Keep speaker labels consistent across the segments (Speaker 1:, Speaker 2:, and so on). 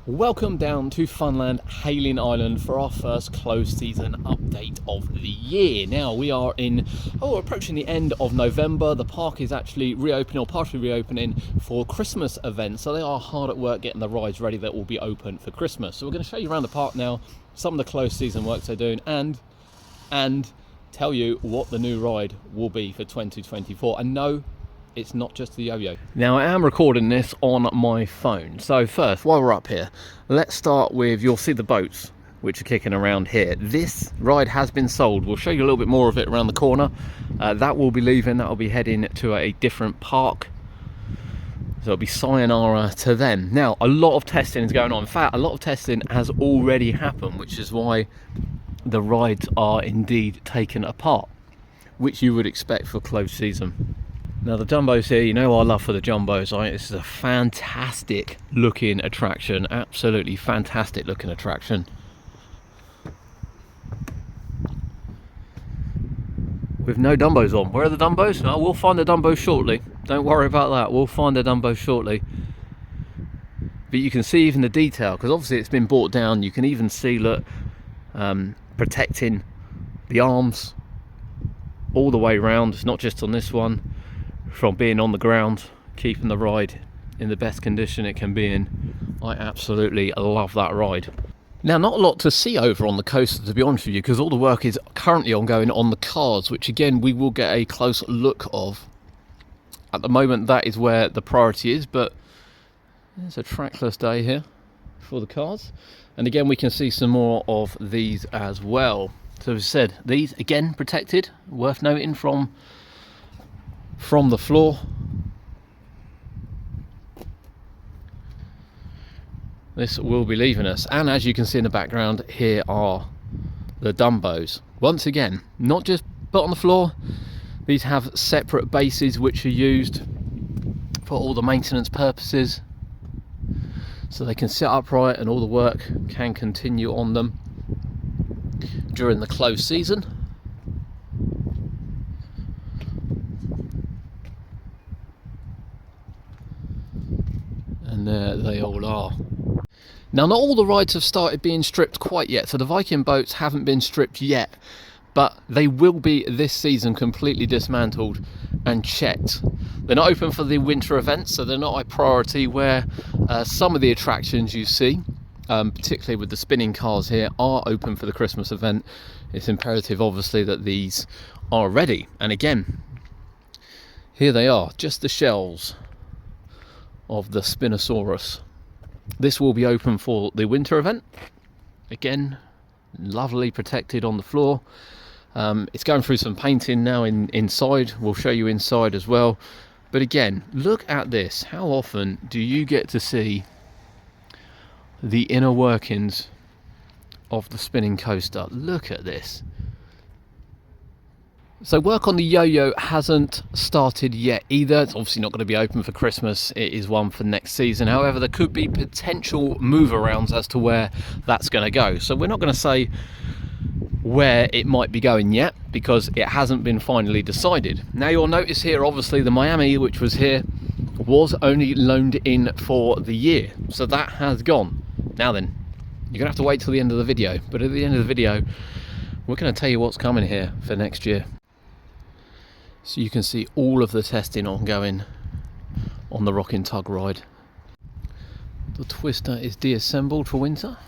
Speaker 1: Welcome down to Funland, Hayling Island for our first closed season update of the year. Now we are approaching the end of November. The park is actually reopening or partially reopening for Christmas events. So they are hard at work getting the rides ready that will be open for Christmas. So we're going to show you around the park now, some of the closed season works they're doing and tell you what the new ride will be for 2024. And no, it's not just the yo-yo. Now I am recording this on my phone. So first, while we're up here, let's start with, you'll see the boats which are kicking around here. This ride has been sold. We'll show you a little bit more of it around the corner. That will be leaving, that will be heading to a different park. So it'll be sayonara to them. Now, a lot of testing is going on. In fact, a lot of testing has already happened, which is why the rides are indeed taken apart, which you would expect for closed season. Now the jumbos here, you know our love for the jumbos, right? This is a fantastic looking attraction, absolutely fantastic looking attraction. With no Dumbos on. Where are the Dumbos? Oh, we'll find the Dumbos shortly. Don't worry about that, we'll find the Dumbos shortly. But you can see even the detail, because obviously it's been brought down. You can even see, look, protecting the arms all the way around. It's not just on this one. From being on the ground, keeping the ride in the best condition it can be in. I absolutely love that ride. Now, not a lot to see over on the coaster, to be honest with you, because all the work is currently ongoing on the cars, which again we will get a close look of. At the moment that is where the priority is, but it's a trackless day here for the cars. And again we can see some more of these as well. So as I said, these again protected, worth noting, from the floor. This will be leaving us, and as you can see in the background, here are the Dumbos. Once again, not just put on the floor, these have separate bases which are used for all the maintenance purposes, so they can sit upright and all the work can continue on them during the closed season. And there they all are. Now, not all the rides have started being stripped quite yet, so the Viking boats haven't been stripped yet, but they will be this season completely dismantled and checked. They're not open for the winter events, so they're not a priority, where some of the attractions you see, particularly with the spinning cars here, are open for the Christmas event. It's imperative obviously that these are ready. And again, here they are, just the shells of the Spinosaurus. This will be open for the winter event. Again, lovely protected on the floor. It's going through some painting now inside. We'll show you inside as well. But again, look at this. How often do you get to see the inner workings of the spinning coaster? Look at this. So work on the yo-yo hasn't started yet either. It's obviously not going to be open for Christmas. It is one for next season. However, there could be potential move arounds as to where that's going to go. So we're not going to say where it might be going yet, because it hasn't been finally decided. Now you'll notice here, obviously the Miami, which was here, was only loaned in for the year. So that has gone. Now then, you're going to have to wait till the end of the video. But at the end of the video, we're going to tell you what's coming here for next year. So you can see all of the testing ongoing on the Rocking Tug ride. The Twister is deassembled for winter.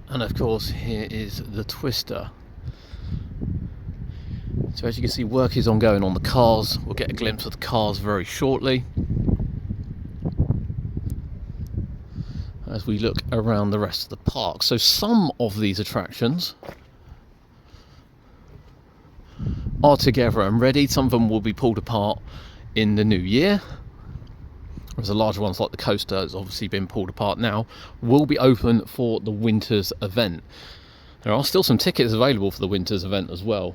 Speaker 1: And of course, here is the Twister. So as you can see, work is ongoing on the cars. We'll get a glimpse of the cars very shortly, as we look around the rest of the park. So some of these attractions are together and ready. Some of them will be pulled apart in the new year. Whereas the larger ones, like the coaster, has obviously been pulled apart now, will be open for the winter's event. There are still some tickets available for the winter's event as well.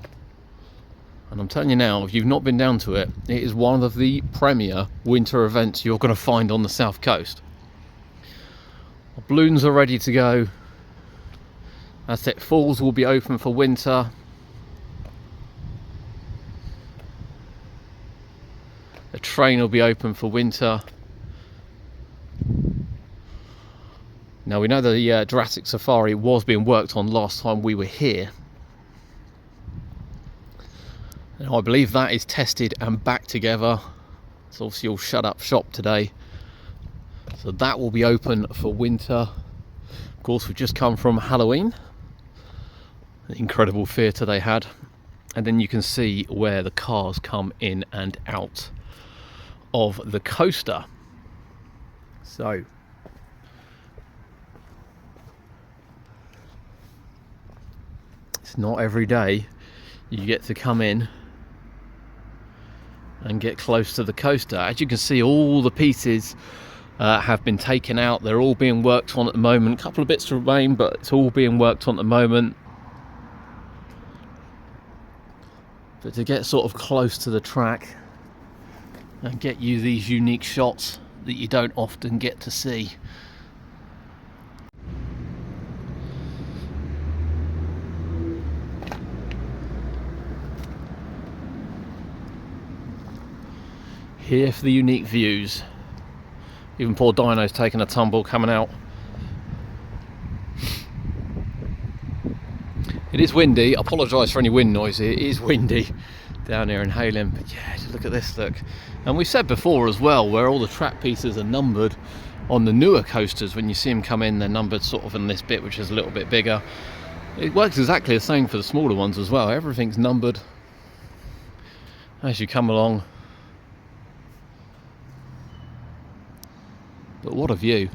Speaker 1: And I'm telling you now, if you've not been down to it, it is one of the premier winter events you're going to find on the south coast. Balloons are ready to go. As it falls will be open for winter. train will be open for winter. Now we know the Jurassic Safari was being worked on last time we were here. And I believe that is tested and back together. It's obviously all shut up shop today. So that will be open for winter. Of course, we've just come from Halloween. The incredible theatre they had. And then you can see where the cars come in and out of the coaster. So it's not every day you get to come in and get close to the coaster. As you can see, all the pieces have been taken out. They're all being worked on at the moment. A couple of bits remain, but it's all being worked on at the moment. But to get sort of close to the track and get you these unique shots that you don't often get to see. Here for the unique views. Even poor Dino's taking a tumble coming out. It is windy. I apologise for any wind noise. It is windy down here in Hayling. But yeah, just look at this, look. And we said before as well, where all the track pieces are numbered on the newer coasters, when you see them come in, they're numbered sort of in this bit, which is a little bit bigger. It works exactly the same for the smaller ones as well. Everything's numbered as you come along. But what a view.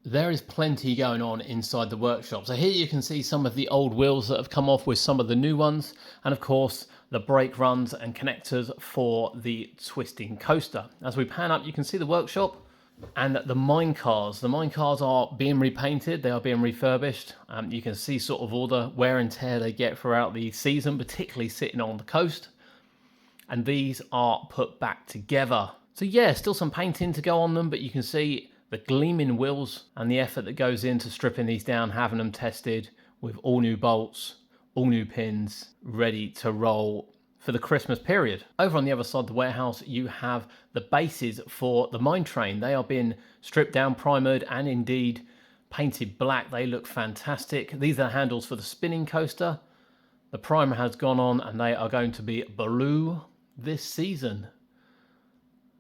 Speaker 1: There is plenty going on inside the workshop. So here you can see some of the old wheels that have come off with some of the new ones. And of course, the brake runs and connectors for the twisting coaster. As we pan up, you can see the workshop and the mine cars. The mine cars are being repainted. They are being refurbished. You can see sort of all the wear and tear they get throughout the season, particularly sitting on the coast. And these are put back together. So yeah, still some painting to go on them, but you can see the gleaming wheels and the effort that goes into stripping these down, having them tested with all new bolts, all new pins, ready to roll for the Christmas period. Over on the other side of the warehouse, you have the bases for the mine train. They are being stripped down, primered, and indeed painted black. They look fantastic. These are the handles for the spinning coaster. The primer has gone on and they are going to be blue this season.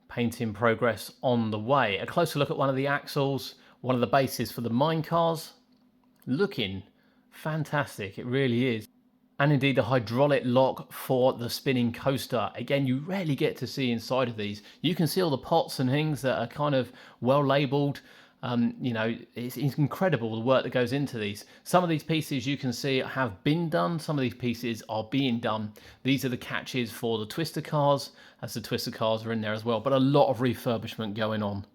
Speaker 1: Painting progress on the way. A closer look at one of the axles, one of the bases for the mine cars. Looking fantastic, it really is. And indeed the hydraulic lock for the spinning coaster. Again, you rarely get to see inside of these. You can see all the pots and things that are kind of well labelled. You know, it's incredible the work that goes into these. Some of these pieces you can see have been done. Some of these pieces are being done. These are the catches for the twister cars, as the twister cars are in there as well. But a lot of refurbishment going on.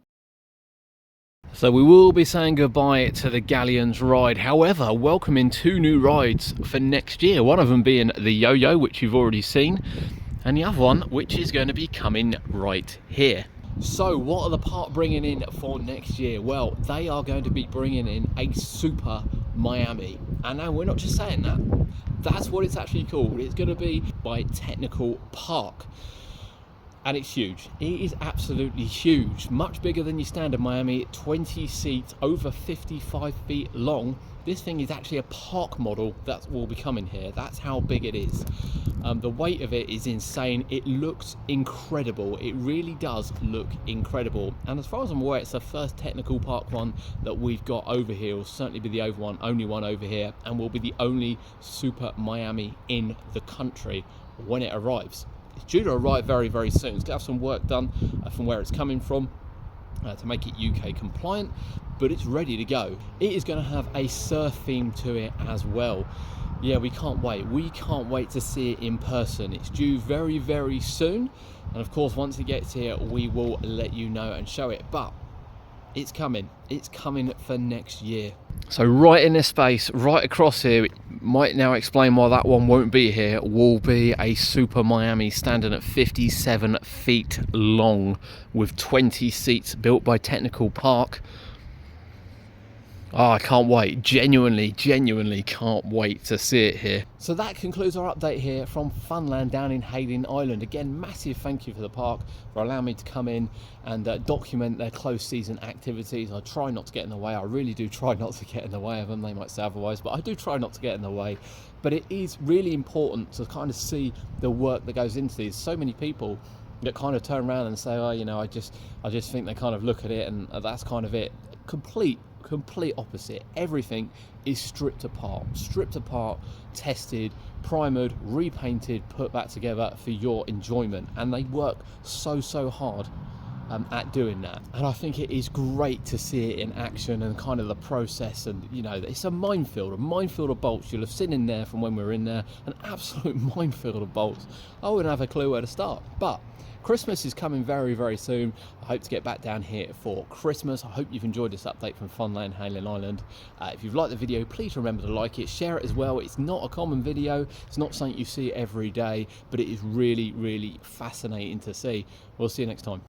Speaker 1: So we will be saying goodbye to the Galleons ride. However, welcoming two new rides for next year. One of them being the Yo-Yo, which you've already seen, and the other one, which is going to be coming right here. So what are the park bringing in for next year? Well, they are going to be bringing in a Super Miami. And now we're not just saying that. That's what it's actually called. It's going to be by Technical Park. And it's huge. It is absolutely huge. Much bigger than your standard Miami. 20 seats, over 55 feet long. This thing is actually a park model that will be coming here. That's how big it is. The weight of it is insane. It looks incredible. It really does look incredible. And as far as I'm aware, it's the first Technical Park one that we've got over here. It will certainly be the only one over here, and will be the only Super Miami in the country when it arrives. It's due to arrive very, very soon. It's going to have some work done from where it's coming from to make it UK compliant, but it's ready to go. It is going to have a surf theme to it as well. Yeah, we can't wait. We can't wait to see it in person. It's due very, very soon. And of course, once it gets here, we will let you know and show it. But it's coming. It's coming for next year. So right in this space, right across here, it might now explain why that one won't be here, will be a Super Miami standing at 57 feet long with 20 seats, built by Technical Park. Oh, I can't wait. Genuinely can't wait to see it here. So that concludes our update here from Funland down in Hayling Island. Again, massive thank you for the park for allowing me to come in and document their close season activities. I try not to get in the way. I really do try not to get in the way of them. They might say otherwise, but I do try not to get in the way. But it is really important to kind of see the work that goes into these. So many people that kind of turn around and say, oh, you know, I just think they kind of look at it and that's kind of it. Complete opposite. Everything is stripped apart, tested, primered, repainted, put back together for your enjoyment, and they work so hard at doing that. And I think it is great to see it in action and kind of the process. And you know, it's a minefield of bolts. You'll have seen in there from when we were in there, an absolute minefield of bolts. I wouldn't have a clue where to start. But Christmas is coming very soon. I hope to get back down here for Christmas. I hope you've enjoyed this update from Funland, Hayling Island. If you've liked the video, please remember to like it, share it as well. It's not a common video. It's not something you see every day, but it is really fascinating to see. We'll see you next time.